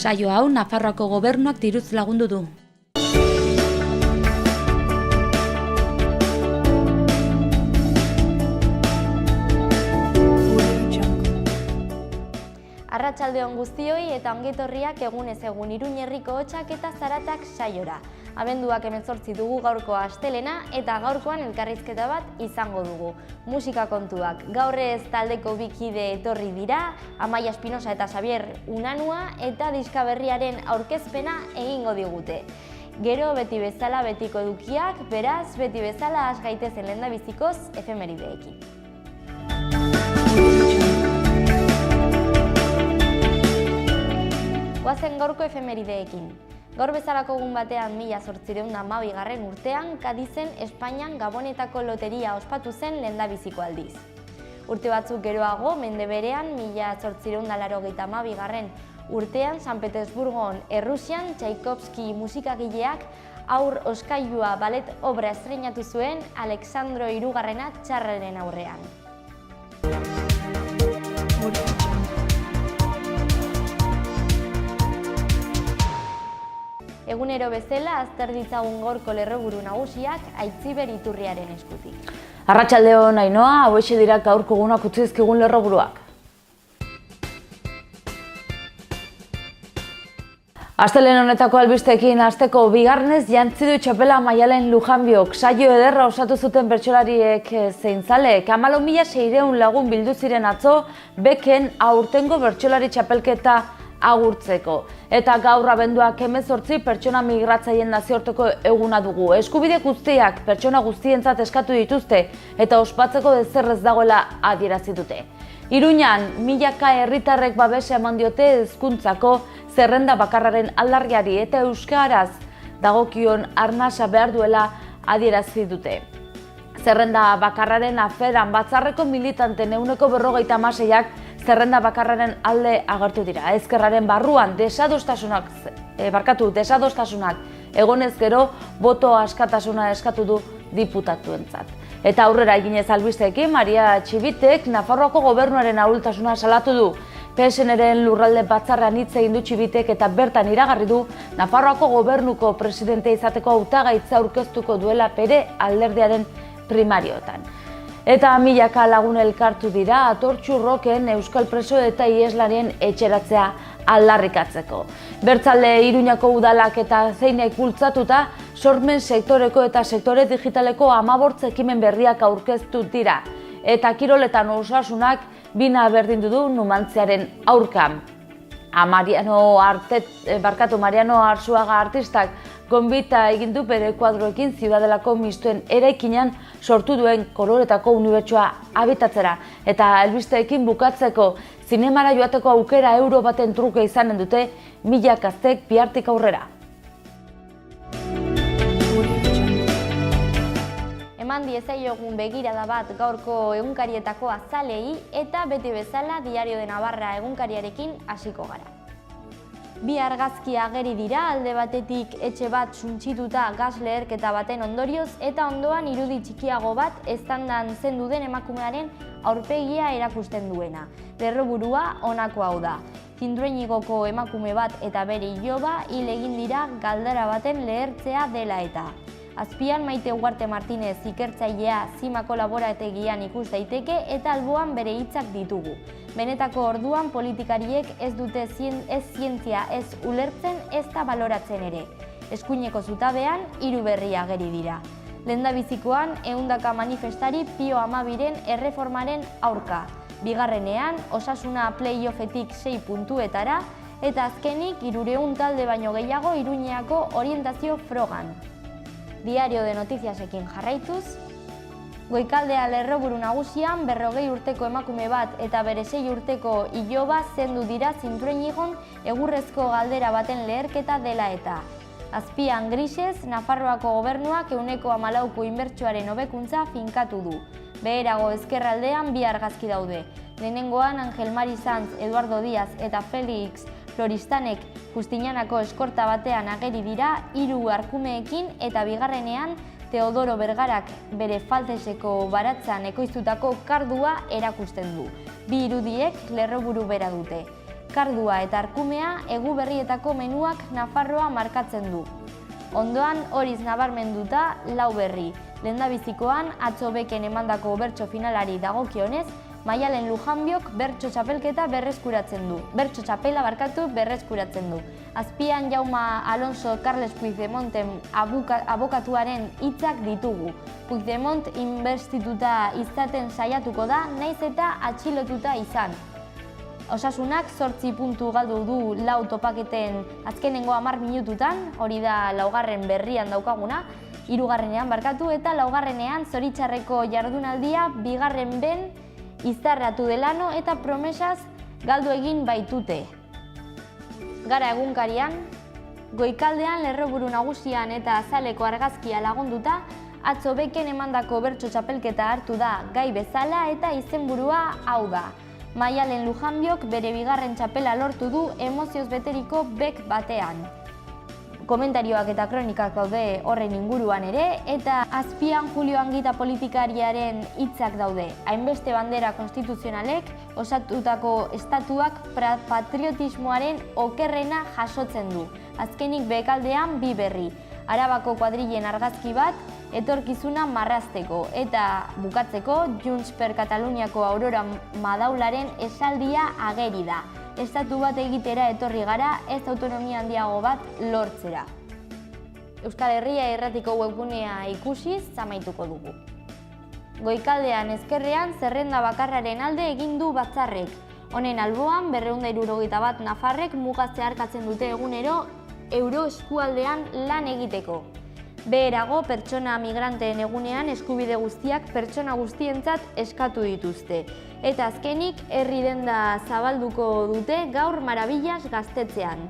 Saio hau Nafarroako gobernuak diruz lagundu du. Arratsaldeon guztioi eta ongetorriak egunez egun Iruña herriko hotsak eta zaratak saiora. Abenduak 18 dugu gaurko astelena eta gaurkoan elkarrizketa bat izango dugu. Musika kontuak. Gaur ez taldeko bi kide etorri dira, Amaia Espinosa eta Xabier Unanua eta diska berriaren aurkezpena egingo digute. Gero beti bezala betiko edukiak, beraz beti bezala has gaitezen lehendabizikoz efemerideekin. Goazen gaurko efemerideekin. Gaur bezalako egun batean 1812 urtean Kadizen Espainian Gabonetako loteria ospatu zen lehendabiziko aldiz. Urte batzuk geroago, mende berean 1882 urtean San Petersburgon, Errusian, Tchaikovsky musikagileak Haur Oskailua ballet obra estreinatu zuen Alexandro Hirugarrena tsarraren aurrean. Egunero bezala, azter ditzagun gaurko lerroburu nagusiak Aitziber Iturriaren eskutik. Arratsaldeon Ainoa, hauexe dira gaurko egunak utzi dizkigun lerroburuak. Astelehen honetako albisteekin hasteko bigarrenez jantzi du txapela Maialen Lujanbiok. Saio ederra osatu zuten bertsolariek zein zaleek. 14.600 lagun bildu ziren atzo beken aurtengo bertsolari txapelketa agurtzeko. Eta gaur abenduak 18 pertsona migratzaileen nazioarteko eguna dugu. Eskubide guztiak pertsona guztientzat eskatu dituzte eta ospatzeko ezer ez dagoela adierazi dute. Iruñan, milaka herritarrek babesa eman diote hezkuntzako zerrenda bakarraren aldarriari eta euskaraz dagokion arnasa behar duela adierazi dute. Zerrenda bakarraren aferan batzarreko militanten 46%ak zerrenda bakarraren alde agertu dira. Ezkerraren barruan desadostasunak egonez gero boto askatasuna eskatu du diputatuentzat. Eta aurrera eginez albisteekin Maria Txibitek Nafarroako gobernuaren ahultasuna salatu du. PSNren lurralde batzarrean hitz egin du Txibitek eta bertan iragarri du Nafarroako gobernuko presidente izateko hautagaitza aurkeztuko duela bere alderdiaren primarioetan. Eta milaka lagun elkartu dira Atortxu Roken euskal preso eta iheslarien etxeratzea aldarrikatzeko. Bertzalde Iruñako udalak eta zeinek bultzatuta sormen sektoreko eta sektore digitaleko 15 ekimen berriak aurkeztu dira. Eta kiroletan osasunak bina berdindu du Numantziaren aurka. Mariano Arzuaga artistak gonbita egin du bere kuadroekin Ziudadelako mistuen eraikinean sortu duen koloretako unibertsoa abitatzera. Eta albisteekin bukatzeko zinemara joateko aukera euro baten truke izanen dute milaka gaztek bihartik aurrera. Eman diezaiogun begirada bat gaurko egunkarietako azalei eta beti bezala Diario de Navarra egunkariarekin hasiko gara. Bi argazki ageri dira, alde batetik etxe bat suntsituta gas leherketa baten ondorioz eta ondoan irudi txikiago bat eztandan zendu den emakumearen aurpegia erakusten duena. Lerroburua honako hau da. Tindrueñigoko emakume bat eta bere iloba hil egin dira galdara baten lehertzea dela eta. Azpian Maite Ugarte Martinez ikertzailea zimako laborategian ikus daiteke eta alboan bere hitzak ditugu. Benetako orduan politikariek ez dute ez zientzia ez ulertzen ez da baloratzen ere. Eskuineko zutabean 3 berri ageri dira. Lehendabizikoan 100 manifestari Pio Amabiren erreformaren aurka. Bigarrenean osasuna playoffetik 6 puntuetara eta azkenik 300 talde baino gehiago Iruñeako orientazio frogan. Diario de Notiziasekin jarraituz, Goikaldea lerroburu nagusian 40 urteko emakume bat eta bere 6 urteko iloba zendu dira Zintrueñigon egurrezko galdera baten leherketa dela eta. Azpian grisez, Nafarroako gobernuak 14% inbertsioaren hobekuntza finkatu du. Beherago ezkerraldean 2 argazki daude. Lehenengoan Angel Mari Sanz, Eduardo Díaz eta Felix Floristanek Justinanako eskorta batean ageri dira 3 arkumeekin eta bigarrenean Teodoro Bergarak bere falteseko baratzan ekoiztutako kardua erakusten du. Bi irudiek lerroburu bera dute. kardua eta arkumea Eguberrietako menuak Nafarroa markatzen du. Ondoan horiz nabarmenduta lau berri. Lehendabizikoan atzo beken emandako bertso finalari dagokionez, Maialen Lujanbiok bertso txapela berreskuratzen du. Azpian Jauma Alonso Carles Puigdemonten abokatuaren hitzak ditugu. Puigdemont inbestituta izaten saiatuko da, naiz eta atxilotuta izan. Osasunak 8 puntu galdu du lau topaketen azkenengo 10 minututan, hori da laugarren berrian daukaguna, hirugarrenean barkatu eta laugarrenean zoritxarreko jardunaldia bigarren ben izarratu delano eta promesaz galdu egin baitute. Gara egunkarian, Goikaldean lerroburu nagusian eta azaleko argazkia lagunduta, atzo beken emandako bertso txapelketa hartu da gai bezala eta izenburua hau da. Maialen Lujanbiok bere bigarren txapela lortu du emozioz beteriko bek batean. Komentarioak eta kronikak daude horren inguruan ere, eta azpian Julio Angita politikariaren hitzak daude. Hainbeste bandera konstituzionalek osatutako estatuak patriotismoaren okerrena jasotzen du. Azkenik bekaldean bi berri. Arabako kuadrilen argazki bat, etorkizuna marrazteko, eta bukatzeko Junts per Kataluniako Aurora Madaularen esaldia ageri da. Estatu bat egitera etorri gara, ez autonomia handiago bat lortzera. Euskal Herria Irratiko webgunea ikusiz amaituko dugu. Goikaldean ezkerrean zerrenda bakarraren alde egin du batzarrek. Honen alboan 271 nafarrek muga zeharkatzen dute egunero euro eskualdean lan egiteko. Beherago, pertsona migranteen egunean eskubide guztiak pertsona guztientzat eskatu dituzte. Eta azkenik, herri denda zabalduko dute gaur Marabillas gaztetzean.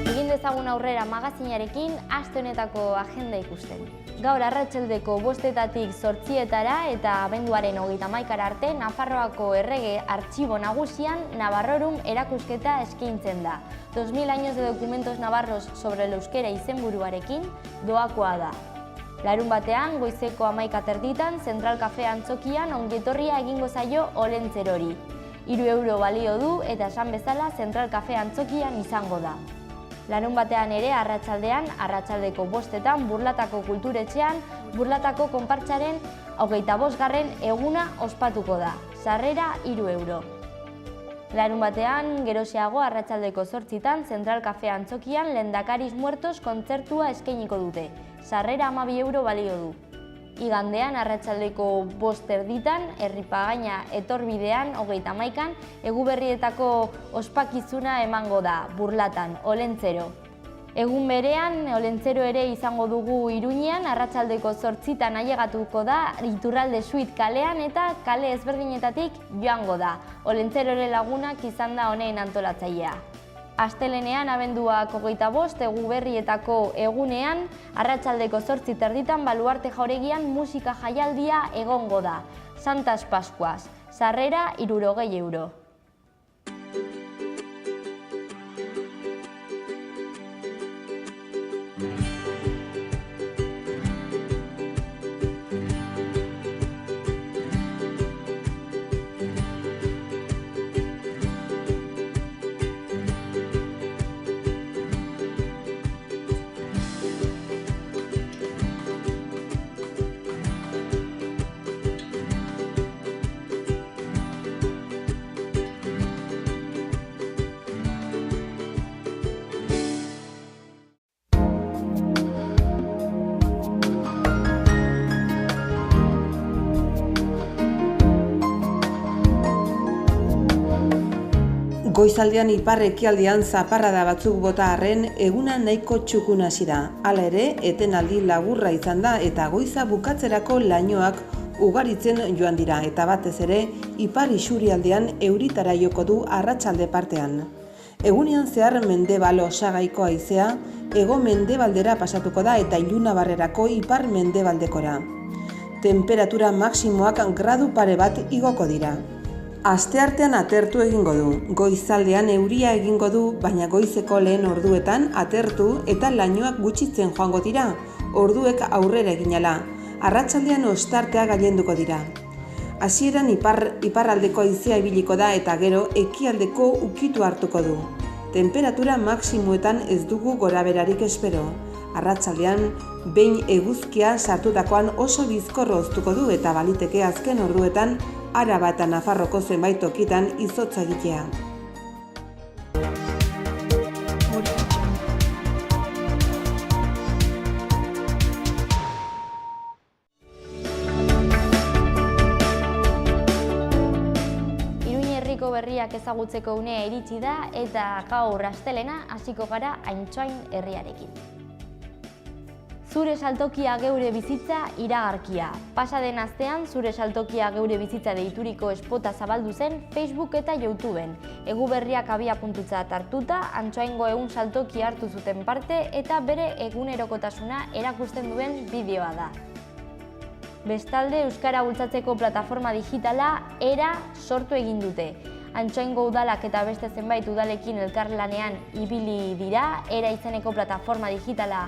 Egin dezagun aurrera magazinarekin aste honetako agenda ikusten. Gaur arratsaldeko 5:00 8:00 eta abenduaren 31 arte Nafarroako Errege Artxibo Nagusian Navarrorum erakusketa eskaintzen da. 2000 años de documentos navarros sobre el euskera izenburuarekin doakoa da. Larunbatean goizeko 11:30 Zentral Kafe Antzokian ongetorria egingo zaio Olentzerori. 3 euro balio du eta esan bezala Zentral Kafe Antzokian izango da. Larunbatean ere arratsaldeko 5:00 Burlatako Kulturetxean Burlatako konpartsaren 25. eguna ospatuko da. Sarrera 3 euro. Larunbatean geroxeago arratsaldeko 8:00 Zentral Kafe Antzokian Lehendakariz Muertos kontzertua eskainiko dute. Sarrera 12 euro balio du. Igandean arratsaldeko 5:30 Herripagaina etorbidean 31 Eguberrietako ospakizuna emango da, Burlatan, Olentzero. Egun berean, Olentzero ere izango dugu Iruñean, arratsaldeko 8:00 ailegatuko da Iturralde Suite kalean eta kale ezberdinetatik joango da. Olentzerore lagunak izan da honen antolatzailea. Astelenean abenduak 25 Eguberrietako egunean, arratsaldeko 8:30 Baluarte Jauregian musika jaialdia egongo da. Santas Pascuas, sarrera 60 euro. Goizaldean ipar-ekialdean zaparrada batzuk bota arren, eguna nahiko txukun hasi da. Hala ere, etenaldi laburra izan da eta goiza bukatzerako lainoak ugaritzen joan dira eta batez ere, ipar isurialdean euritara joko du arratsalde partean. Egunean zehar mendebal osagaiko haizea, hego mendebaldera pasatuko da eta ilunabarrerako ipar mendebaldekora. Temperatura maksimoak gradu pare bat igoko dira. Asteartean atertu egingo du, goizaldean euria egingo du, baina goizeko lehen orduetan atertu eta lainoak gutxitzen joango dira, orduek aurrera eginala, arratsaldean ostartea gailenduko dira. Hasieran iparraldeko haizea ibiliko da eta gero ekialdeko ukitu hartuko du. Temperatura maksimuetan ez dugu goraberarik espero. Arratsaldean, behin eguzkia sartutakoan oso bizkorro hoztuko du eta baliteke azken orduetan Araba eta Nafarroko zenbait tokitan izotza egitea. Berriak ezagutzeko unea iritsi da eta gaur astelena hasiko gara Aintxoain herriarekin. Zure saltokia geure bizitza iragarkia. Pasa den astean zure saltokia geure bizitza deituriko spota zabaldu zen Facebook eta YouTubeen. Eguberriak abiapuntutzat hartuta, Antsoaingo 100 saltoki hartu zuten parte eta bere egunerokotasuna erakusten duen bideoa da. Bestalde, euskara bultzatzeko plataforma digitala ERA sortu egin dute. Antsoaingo udalak eta beste zenbait udalekin elkarlanean ibili dira, ERA izeneko plataforma digitala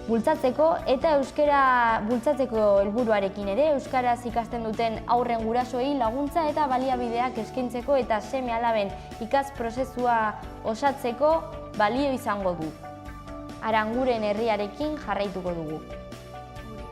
bultzatzeko eta euskara bultzatzeko helburuarekin ere, euskaraz ikasten duten haurren gurasoei laguntza eta baliabideak eskaintzeko eta seme-alaben ikas prozesua osatzeko balio izango du. Aranguren herriarekin jarraituko dugu.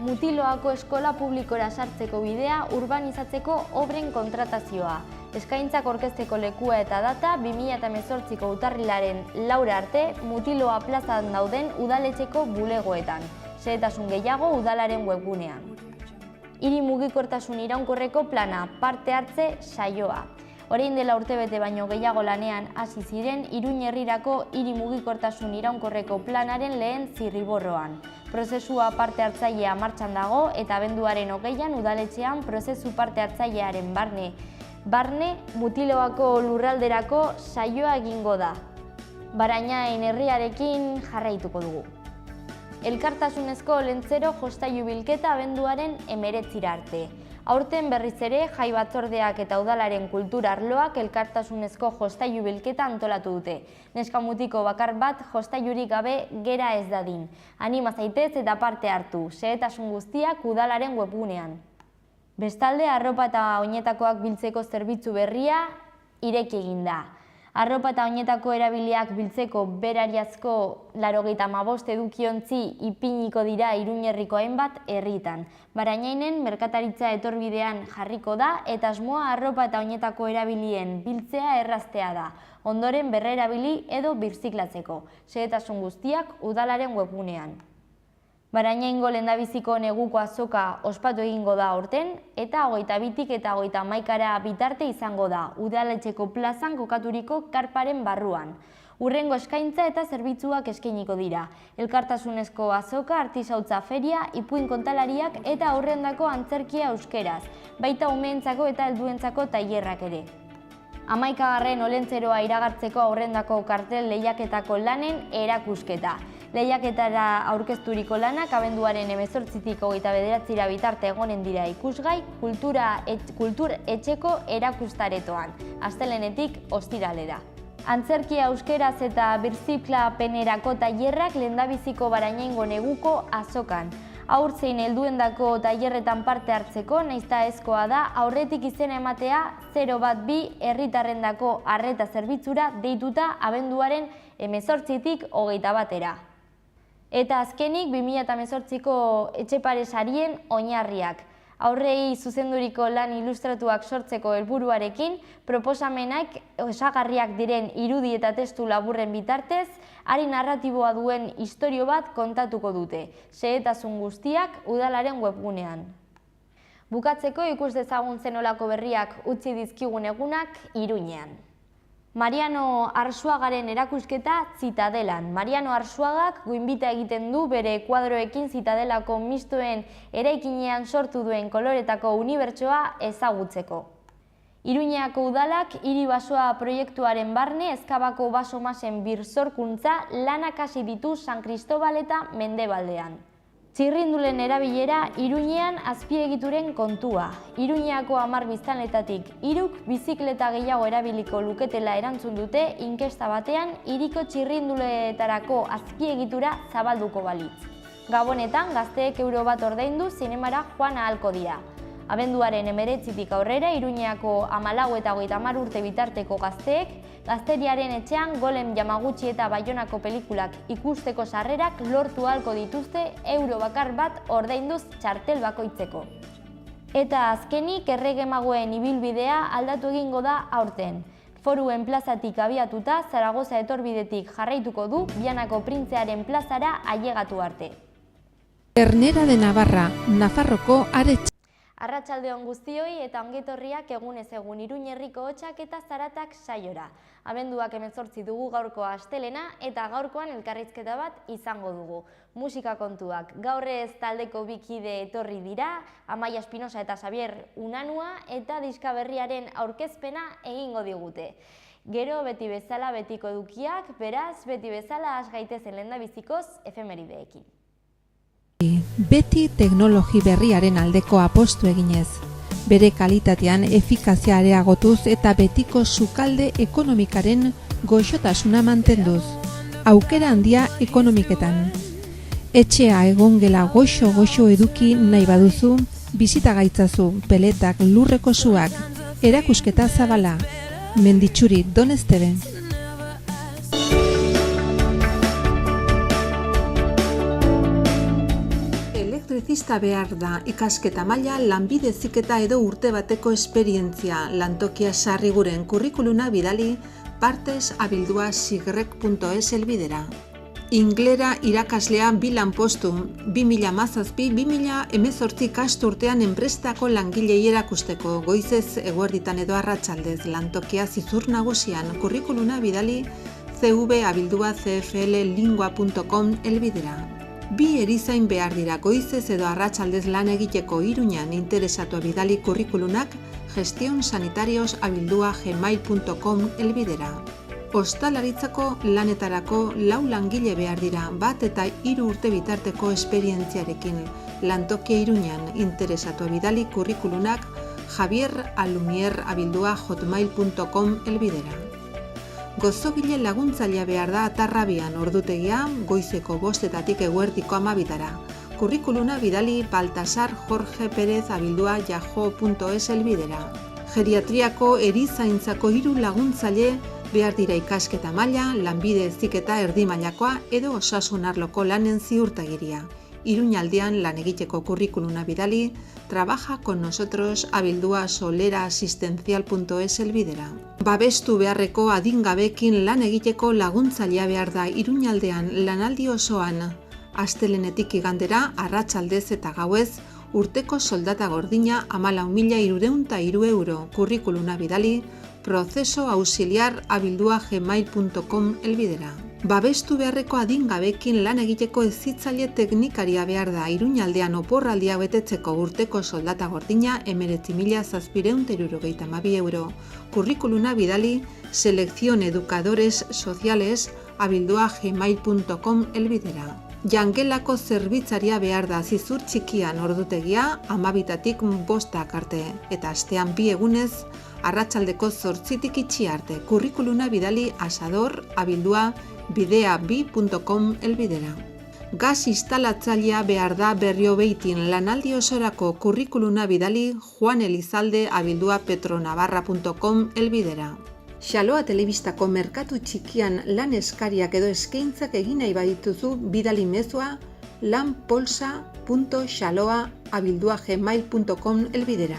Mutiloako eskola publikora sartzeko bidea urbanizatzeko obren kontratazioa. Eskaintzak orkesteko lekua eta data 2018ko urtarrilaren 4 arte Mutiloa plazan dauden udaletxeko bulegoetan. Xehetasun gehiago udalaren webgunean. Hiri mugikortasun iraunkorreko plana, parte hartze saioa. Orain dela urtebete baino gehiago lanean hasi ziren Iruin herrirako hiri mugikortasun iraunkorreko planaren lehen zirriborroan. Prozesua parte hartzailea martxan dago eta abenduaren 20an udaletxean prozesu parte hartzailearen barne Mutiloako lurralderako saioa egingo da. Barainain herriarekin jarraituko dugu. Elkartasunezko lentzero jostailu bilketa abenduaren 19 arte. Aurten berriz ere jai batzordeak eta udalaren kultura arloak elkartasunezko jostailu bilketa antolatu dute. Neska mutiko bakar bat jostailurik gabe gera ez dadin. Anima zaitez eta parte hartu, xehetasun guztiak udalaren webgunean. Bestalde, arropa eta oinetakoak biltzeko zerbitzu berria ireki egin da. Arropa eta oinetako erabiliak biltzeko berariazko 95 edukiontzi ipiniko dira Iruin herriko hainbat herritan. Barainainen merkataritza etorbidean jarriko da eta asmoa arropa eta oinetako erabilien biltzea erraztea da. Ondoren berrerabili edo birziklatzeko. Xehetasun guztiak udalaren webgunean. Barainaingo lehendabiziko neguko azoka ospatu egingo da aurten eta 22tik eta 31 bitarte izango da udaletxeko plazan kokaturiko karparen barruan. Hurrengo eskaintza eta zerbitzuak eskainiko dira. Elkartasunezko azoka, artisautza feria, ipuin kontalariak eta aurrendako antzerkia euskeraz, baita umeentzako eta helduentzako tailerrak ere. 11. olentzeroa iragartzeko aurrendako kartel lehiaketako lanen erakusketa. Lehiaketara aurkezturiko lanak abenduaren 18tik 29 bitarte egonen dira ikusgai kultur etxeko erakustaretoan, astelehenetik ostiralera. Antzerkia euskeraz eta birziklapenerako tailerrak lehendabiziko Barainaingo neguko azokan. Haur zein helduendako tailerretan parte hartzeko nahitaezkoa da aurretik izena ematea 012 herritarrendako arreta zerbitzura deituta abenduaren 18tik 21era. Eta azkenik 2018ko etxepare sarien oinarriak. Aurrei zuzenduriko lan ilustratuak sortzeko helburuarekin, proposamenak osagarriak diren irudi eta testu laburren bitartez, ari narratiboa duen istorio bat kontatuko dute, xehetasun guztiak udalaren webgunean. Bukatzeko ikus dezagun zenolako berriak utzi dizkigun egunak Iruinean. Mariano Arsuagaren erakusketa Zitadelan. Mariano Arsuagak goinbita egiten du bere kuadroekin Zitadelako mistoen eraikinean sortu duen koloretako unibertsoa ezagutzeko. Iruñeako udalak hiri basoa proiektuaren barne Ezkabako baso masen birsorkuntza lanak hasi ditu San Cristobal eta Mendebaldean. Txirrindulen erabilera Iruñean azpiegituren kontua. Iruñeako 10 biztanletatik 3k bizikleta gehiago erabiliko luketela erantzun dute inkesta batean hiriko txirrinduletarako azpiegitura zabalduko balitz. Gabonetan gazteek euro bat ordaindu zinemara joan ahalko dira. Abenduaren 19tik aurrera, Iruñeako 14 eta 30 urte bitarteko gazteek, Gazteriaren etxean Golem Yamaguchi eta Baionako pelikulak ikusteko sarrerak lortu ahalko dituzte euro bakar bat ordainduz txartel bakoitzeko. Eta azkenik, Errege Magoen ibilbidea aldatu egingo da aurten. Foruen plazatik abiatuta, Zaragoza etorbidetik jarraituko du Vianako printzearen plazara ailegatu arte. Ternera de Navarra, Nafarroko aretsa. Arratsaldeon guztioi eta ongetorriak egunez egun Iruñ herriko hotsak eta zaratak saiora. Abenduak 18 dugu gaurko astelena eta gaurkoan elkarrizketa bat izango dugu. Musika kontuak. Gaur ez taldeko bikide etorri dira, Amaia Espinosa eta Xabier Unanua eta diska berriaren aurkezpena egingo digute. Gero beti bezala betiko edukiak, beraz beti bezala has gaitezen lehendabizikoz efemerideekin. Beti teknologi berriaren aldeko apostu eginez. Bere kalitatean efikazia areagotuz eta betiko sukalde ekonomikaren goxotasuna mantenduz. Aukera handia ekonomiketan. Etxea egongela goxo eduki nahi baduzu, bisita gaitzazu peletak lurreko suak, erakusketa zabala, Menditxuri Donestebe. Elektrizista behar da ikasketa maila, lanbide heziketa edo urte bateko esperientzia, lantokia Sarriguren kurrikuluna bidali partes@sigrek.es helbidera. Inglera irakaslea 2 lanpostu, 2017-2018 ikasturtean enprestako langilei erakusteko, goizez eguerditan edo arratsaldez, lantokia Zizur Nagusian, kurrikuluna bidali cv@cfllingua.com helbidera. 2 erizain behar dira, goizez edo arratsaldez lan egiteko. Iruñan interesatua bidali kurrikulunak gestionsanitarios@gmail.com helbidera. Ostalaritzako lanetarako 4 langile behar dira, 1 eta 3 urte bitarteko esperientziarekin. Lantokia Iruñan interesatua bidali kurrikulunak javierallumier@hotmail.com helbidera. Gozogile laguntzailea behar da Atarrabian, ordutegia goizeko 5 eguerdiko 12. Kurrikuluna bidali baltasarjorgeperez@yahoo.es helbidera. Geriatriako erizaintzako 3 laguntzaile behar dira ikasketa maila, lanbide heziketa erdi mailakoa edo osasun arloko lanen ziurtagiria. Iruñaldean lan egiteko kurrikuluna bidali trabajaconnosotros@soleraasistencial.es helbidera. Babestu beharreko adingabekin lan egiteko laguntzailea behar da Iruñaldean lanaldi osoan. Astelenetik igandera, arratsaldez eta gauez, urteko soldata gordina 14.303 euro. Kurrikuluna bidali procesoauxiliar@gmail.com helbidera. Babestu beharreko adingabekin lan egiteko hezitzaile teknikaria behar da Iruñaldean oporraldia betetzeko, urteko soldata gordina 19.762 euro. Kurrikuluna bidali seleccioneducadoresociales@gmail.com helbidera. Jangelako zerbitzaria behar da Zizur Txikian, ordutegia 12tik 5 arte eta astean 2 egunez arratsaldeko 8tik itxi arte. Kurrikuluna bidali asador@bideabi.com helbidera. Gas instalatzailea behar da Berriobeitin, lanaldi osorako. Kurrikuluna bidali juanelizalde@petronavarra.com helbidera. Xaloa telebistako merkatu txikian lan eskariak edo eskaintzak egin nahi badituzu, bidali mezua lanpolsa.xaloa@gmail.com helbidera.